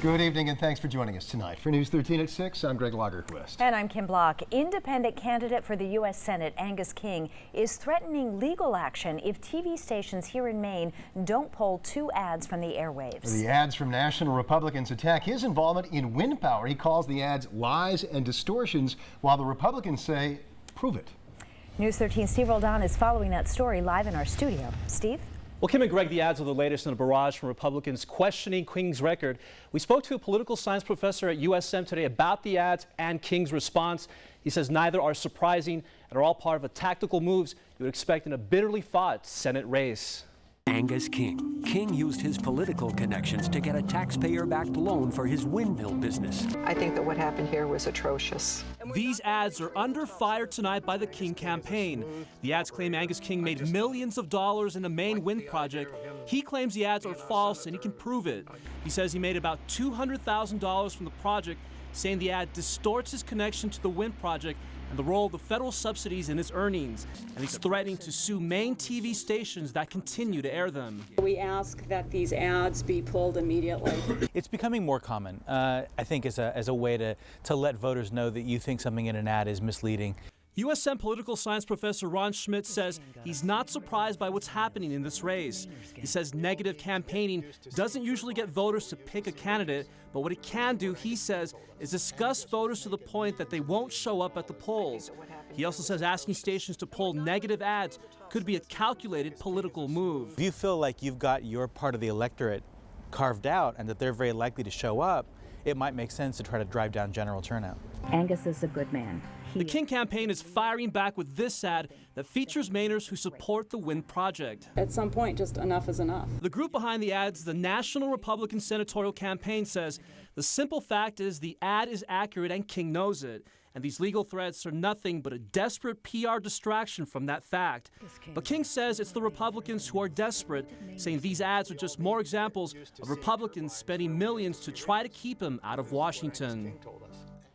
Good evening and thanks for joining us tonight. For News 13 at 6, I'm Greg Lagerquist. And I'm Kim Block. Independent candidate for the U.S. Senate, Angus King, is threatening legal action if TV stations here in Maine don't pull 2 ads from the airwaves. The ads from national Republicans attack his involvement in wind power. He calls the ads lies and distortions, while the Republicans say, prove it. News 13's Steve Roldan is following that story live in our studio. Steve? Well, Kim and Greg, the ads are the latest in a barrage from Republicans questioning King's record. We spoke to a political science professor at USM today about the ads and King's response. He says neither are surprising and are all part of a tactical moves you would expect in a bitterly fought Senate race. Angus King. King used his political connections to get a taxpayer-backed loan for his windmill business. I think that what happened here was atrocious. These ads are under fire tonight by the King campaign. The ads claim Angus King made millions of dollars in a Maine wind project. He claims the ads are false and he can prove it. He says he made about $200,000 from the project, saying the ad distorts his connection to the wind project and the role of the federal subsidies in his earnings. And he's threatening to sue Maine TV stations that continue to air them. We ask that these ads be pulled immediately. It's becoming more common, I think, as a way to let voters know that you think something in an ad is misleading. USM political science professor Ron Schmidt says he's not surprised by what's happening in this race. He says negative campaigning doesn't usually get voters to pick a candidate, but what it can do, he says, is disgust voters to the point that they won't show up at the polls. He also says asking stations to pull negative ads could be a calculated political move. If you feel like you've got your part of the electorate carved out and that they're very likely to show up, it might make sense to try to drive down general turnout. Angus is a good man. The King campaign is firing back with this ad that features Mainers who support the wind project. At some point, just enough is enough. The group behind the ads, the National Republican Senatorial Campaign, says the simple fact is the ad is accurate and King knows it. And these legal threats are nothing but a desperate PR distraction from that fact. But King says it's the Republicans who are desperate, saying these ads are just more examples of Republicans spending millions to try to keep him out of Washington.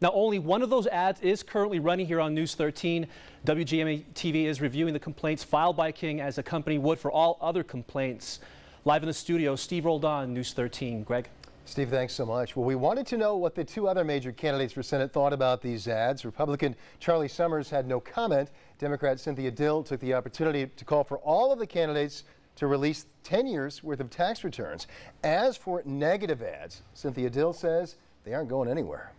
Now, only one of those ads is currently running here on News 13. WGME TV is reviewing the complaints filed by King as a company would for all other complaints. Live in the studio, Steve Roldan, News 13. Greg? Steve, thanks so much. Well, we wanted to know what the 2 other major candidates for Senate thought about these ads. Republican Charlie Summers had no comment. Democrat Cynthia Dill took the opportunity to call for all of the candidates to release 10 years worth of tax returns. As for negative ads, Cynthia Dill says they aren't going anywhere.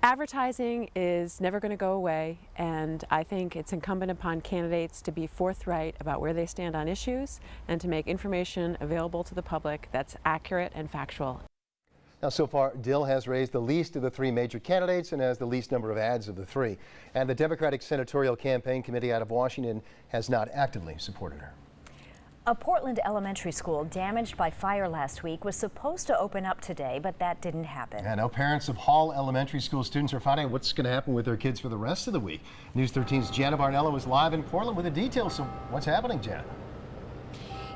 Advertising is never going to go away, and I think it's incumbent upon candidates to be forthright about where they stand on issues and to make information available to the public that's accurate and factual. Now, so far, Dill has raised the least of the 3 major candidates and has the least number of ads of the 3. And the Democratic Senatorial Campaign Committee out of Washington has not actively supported her. A Portland elementary school damaged by fire last week was supposed to open up today, but that didn't happen. And now parents of Hall Elementary School students are finding out what's going to happen with their kids for the rest of the week. News 13's Jana Barnella was live in Portland with the details. So what's happening, Jana?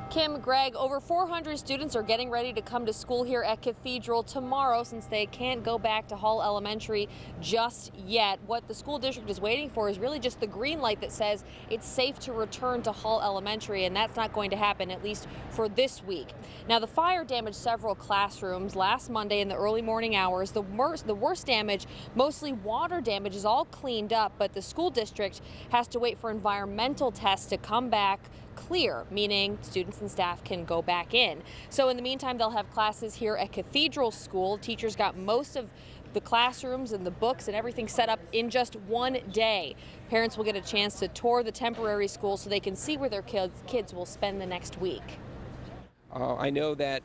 Kim, Greg, over 400 students are getting ready to come to school here at Cathedral tomorrow since they can't go back to Hall Elementary just yet. What the school district is waiting for is really just the green light that says it's safe to return to Hall Elementary, and that's not going to happen, at least for this week. Now, the fire damaged several classrooms last Monday in the early morning hours. The worst damage, mostly water damage, is all cleaned up, but the school district has to wait for environmental tests to come back clear, meaning students and staff can go back in. So in the meantime, they'll have classes here at Cathedral School. Teachers got most of the classrooms and the books and everything set up in just one day. Parents will get a chance to tour the temporary school so they can see where their kids will spend the next week. I know that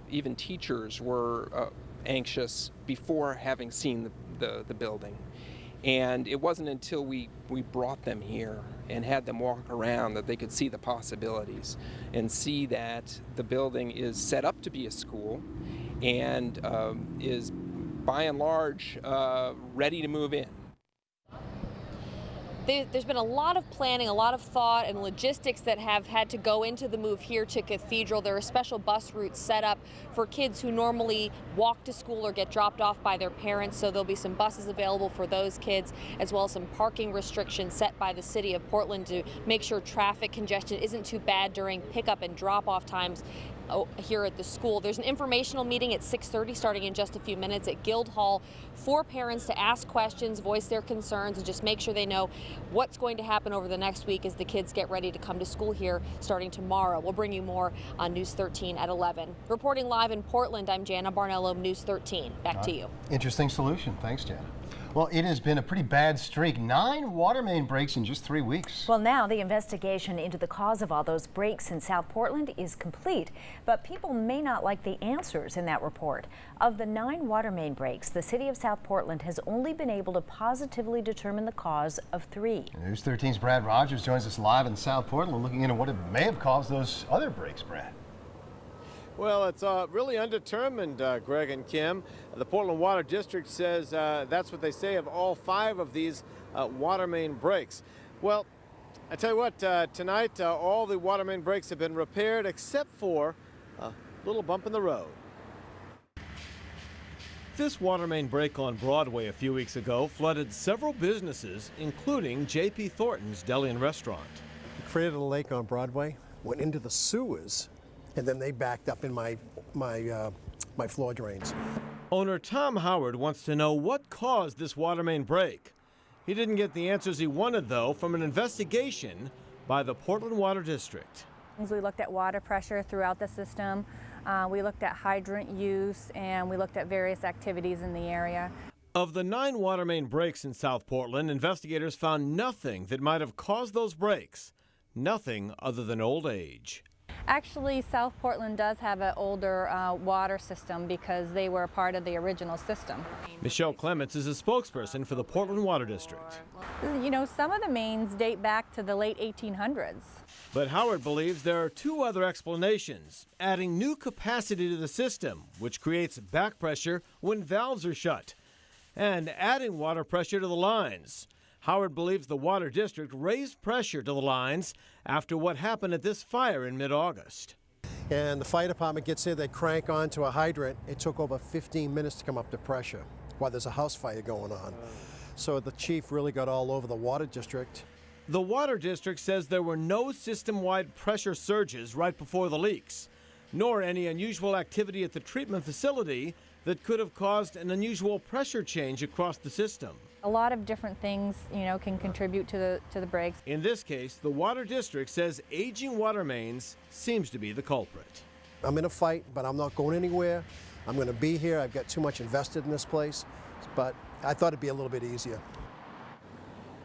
even teachers were anxious before having seen the building. And it wasn't until we brought them here and had them walk around that they could see the possibilities and see that the building is set up to be a school and is by and large ready to move in. There's been a lot of planning, a lot of thought and logistics that have had to go into the move here to Cathedral. There are special bus routes set up for kids who normally walk to school or get dropped off by their parents, so there'll be some buses available for those kids, as well as some parking restrictions set by the city of Portland to make sure traffic congestion isn't too bad during pickup and drop-off times. here at the school. There's an informational meeting at 6:30 starting in just a few minutes at Guildhall for parents to ask questions, voice their concerns, and just make sure they know what's going to happen over the next week as the kids get ready to come to school here starting tomorrow. We'll bring you more on News 13 at 11. Reporting live in Portland, I'm Jana Barnello, News 13. Back to you. Interesting solution. Thanks, Jana. Well, it has been a pretty bad streak. 9 water main breaks in just 3 weeks. Well, now the investigation into the cause of all those breaks in South Portland is complete, but people may not like the answers in that report. Of the 9 water main breaks, the city of South Portland has only been able to positively determine the cause of 3. News 13's Brad Rogers joins us live in South Portland, looking into what it may have caused those other breaks, Brad. Well, it's really undetermined, Greg and Kim. The Portland Water District says that's what they say of all 5 of these water main breaks. Well, I tell you what, tonight all the water main breaks have been repaired except for a little bump in the road. This water main break on Broadway a few weeks ago flooded several businesses, including J.P. Thornton's Deli and Restaurant. It created a lake on Broadway, went into the sewers, and then they backed up in my floor drains. Owner Tom Howard wants to know what caused this water main break. He didn't get the answers he wanted, though, from an investigation by the Portland Water District. We looked at water pressure throughout the system. We looked at hydrant use, and we looked at various activities in the area. Of the 9 water main breaks in South Portland, investigators found nothing that might have caused those breaks. Nothing other than old age. Actually, South Portland does have an older water system because they were a part of the original system. Michelle Clements is a spokesperson for the Portland Water District. You know, some of the mains date back to the late 1800s. But Howard believes there are 2 other explanations. Adding new capacity to the system, which creates back pressure when valves are shut, and adding water pressure to the lines. Howard believes the Water District raised pressure to the lines after what happened at this fire in mid-August. And the fire department gets there, they crank onto a hydrant. It took over 15 minutes to come up to pressure while there's a house fire going on. So the chief really got all over the Water District. The Water District says there were no system-wide pressure surges right before the leaks, nor any unusual activity at the treatment facility that could have caused an unusual pressure change across the system. A lot of different things, you know, can contribute to the breaks. In this case, the Water District says aging water mains seems to be the culprit. I'm in a fight, but I'm not going anywhere. I'm going to be here. I've got too much invested in this place, but I thought it'd be a little bit easier.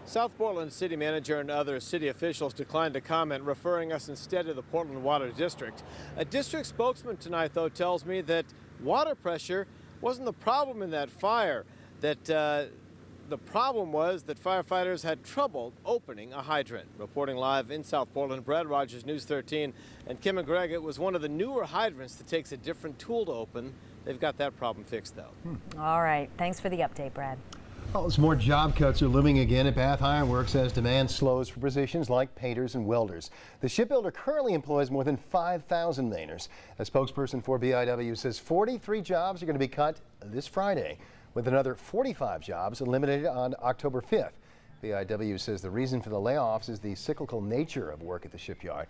South Portland city manager and other city officials declined to comment, referring us instead to the Portland Water District. A district spokesman tonight, though, tells me that water pressure wasn't the problem in that fire, that the problem was that firefighters had trouble opening a hydrant. Reporting live in South Portland, Brad Rogers, News 13. And Kim and Greg, it was one of the newer hydrants that takes a different tool to open. They've got that problem fixed, though. All right. Thanks for the update, Brad. Well, as more job cuts are looming again at Bath Iron Works as demand slows for positions like painters and welders. The shipbuilder currently employs more than 5,000 Mainers. A spokesperson for BIW says 43 jobs are going to be cut this Friday, with another 45 jobs eliminated on October 5th. BIW says the reason for the layoffs is the cyclical nature of work at the shipyard.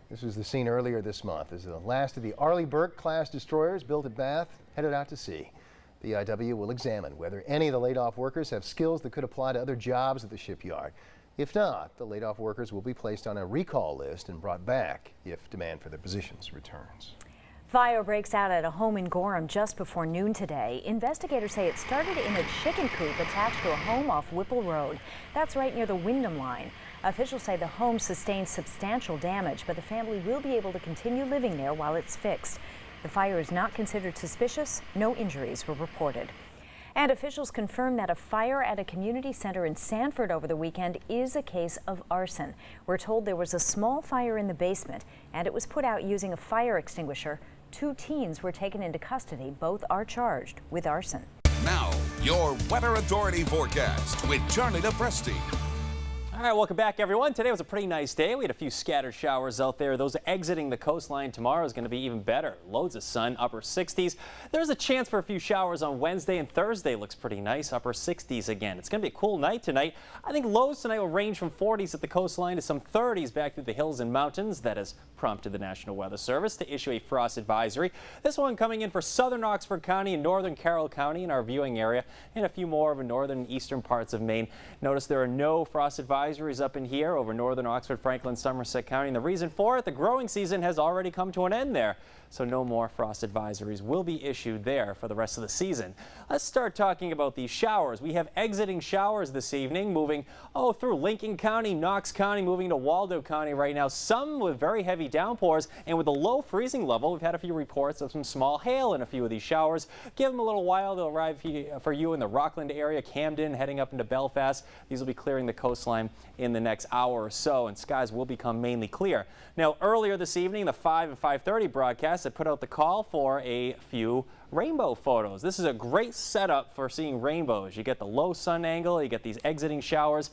This was the scene earlier this month as the last of the Arleigh Burke-class destroyers built at Bath headed out to sea. BIW will examine whether any of the laid-off workers have skills that could apply to other jobs at the shipyard. If not, the laid-off workers will be placed on a recall list and brought back if demand for their positions returns. Fire breaks out at a home in Gorham just before noon today. Investigators say it started in a chicken coop attached to a home off Whipple Road. That's right near the Wyndham line. Officials say the home sustained substantial damage, but the family will be able to continue living there while it's fixed. The fire is not considered suspicious. No injuries were reported. And officials confirm that a fire at a community center in Sanford over the weekend is a case of arson. We're told there was a small fire in the basement, and it was put out using a fire extinguisher. 2 teens were taken into custody. Both are charged with arson. Now, your Weather Authority forecast with Charlie DePresti. All right, welcome back, everyone. Today was a pretty nice day. We had a few scattered showers out there. Those exiting the coastline tomorrow is going to be even better. Loads of sun, upper 60s. There's a chance for a few showers on Wednesday, and Thursday looks pretty nice, upper 60s again. It's going to be a cool night tonight. I think lows tonight will range from 40s at the coastline to some 30s back through the hills and mountains. That has prompted the National Weather Service to issue a frost advisory. This one coming in for southern Oxford County and northern Carroll County in our viewing area, and a few more of the northern and eastern parts of Maine. Notice there are no frost advisories up in here over northern Oxford, Franklin, Somerset County. And the reason for it, the growing season has already come to an end there. So no more frost advisories will be issued there for the rest of the season. Let's start talking about these showers. We have exiting showers this evening, moving through Lincoln County, Knox County, moving to Waldo County right now. Some with very heavy downpours, and with a low freezing level, we've had a few reports of some small hail in a few of these showers. Give them a little while. They'll arrive for you in the Rockland area, Camden, heading up into Belfast. These will be clearing the coastline in the next hour or so, and skies will become mainly clear. Now, earlier this evening, the 5 and 5:30 broadcast had put out the call for a few rainbow photos. This is a great setup for seeing rainbows. You get the low sun angle, you get these exiting showers,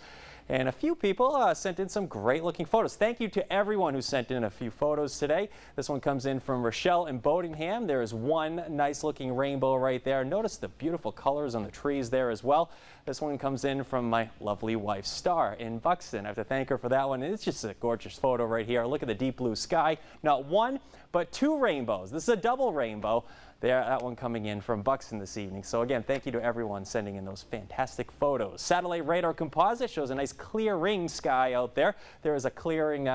and a few people sent in some great looking photos. Thank you to everyone who sent in a few photos today. This one comes in from Rochelle in Boatingham. There is one nice looking rainbow right there. Notice the beautiful colors on the trees there as well. This one comes in from my lovely wife Star in Buxton. I have to thank her for that one. It's just a gorgeous photo right here. Look at the deep blue sky. Not one, but two rainbows. This is a double rainbow. That one coming in from Buxton this evening. So again, thank you to everyone sending in those fantastic photos. Satellite radar composite shows a nice clearing sky out there. There is a clearing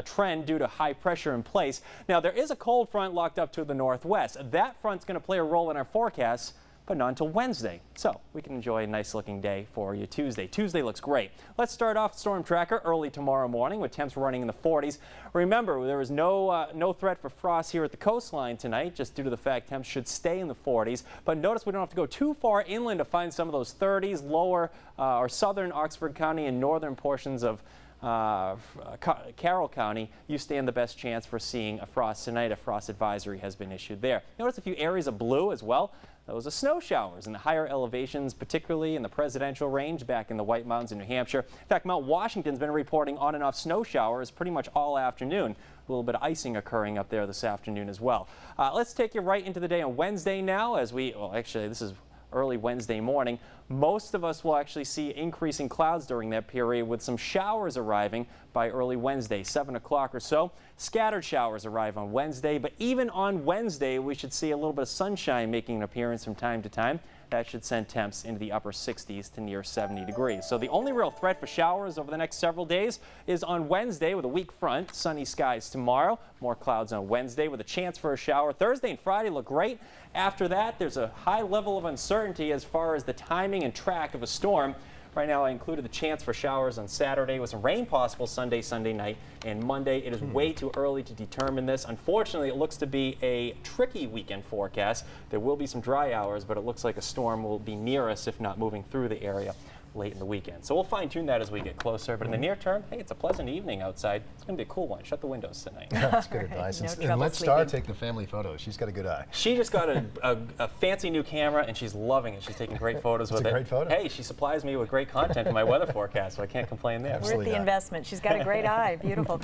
trend due to high pressure in place. Now there is a cold front locked up to the northwest. That front's going to play a role in our forecast, but not until Wednesday. So we can enjoy a nice looking day for you Tuesday. Tuesday looks great. Let's start off Storm Tracker early tomorrow morning with temps running in the 40s. Remember, there is no threat for frost here at the coastline tonight, just due to the fact temps should stay in the 40s. But notice we don't have to go too far inland to find some of those 30s, lower or southern Oxford County and northern portions of Carroll County. You stand the best chance for seeing a frost tonight. A frost advisory has been issued there. Notice a few areas of blue as well. Those are snow showers in the higher elevations, particularly in the presidential range back in the White Mountains in New Hampshire. In fact, Mount Washington's been reporting on and off snow showers pretty much all afternoon. A little bit of icing occurring up there this afternoon as well. Let's take you right into the day on Wednesday now as actually this is early Wednesday morning. Most of us will actually see increasing clouds during that period with some showers arriving by early Wednesday, 7 o'clock or so. Scattered showers arrive on Wednesday, but even on Wednesday, we should see a little bit of sunshine making an appearance from time to time. That should send temps into the upper 60s to near 70 degrees. So the only real threat for showers over the next several days is on Wednesday with a weak front. Sunny skies tomorrow. More clouds on Wednesday with a chance for a shower. Thursday and Friday look great. After that, there's a high level of uncertainty as far as the timing and track of a storm. Right now, I included the chance for showers on Saturday with some rain possible Sunday night, and Monday. It is way too early to determine this. Unfortunately, it looks to be a tricky weekend forecast. There will be some dry hours, but it looks like a storm will be near us, if not moving through the area late in the weekend. So we'll fine-tune that as we get closer. But in the near term, hey, it's a pleasant evening outside. It's going to be a cool one. Shut the windows tonight. That's good advice. And let Star take the family photos. She's got a good eye. She just got a fancy new camera, and she's loving it. She's taking great photos with it. It's a great photo. Hey, she supplies me with great content for my weather forecast, so I can't complain there. Worth the investment. She's got a great eye. Beautiful.